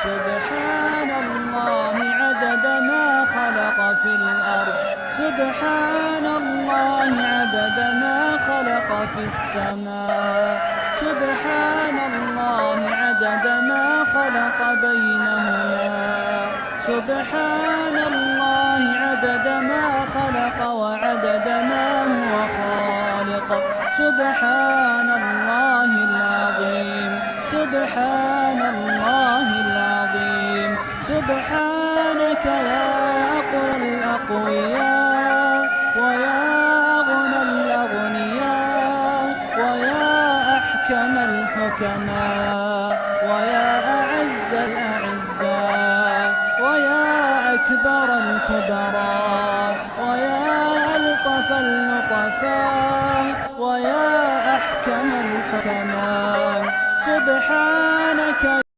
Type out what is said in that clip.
سبحان الله عدد ما خلق في الأرض، سبحان الله عدد ما خلق في السماء، سبحان الله عدد ما خلق بينهما، سبحان الله عدد ما خلق وعدد ما هو خالق، سبحان الله العظيم، سبحان الله العظيم. سبحانك يا أقوى الأقوياء ويا أغنى الأغنياء ويا أحكم الحكماء ويا أعز الأعزاء ويا أكبر الكبراء ويا ألطف اللطفاء ويا أحكم الحكماء. سبحان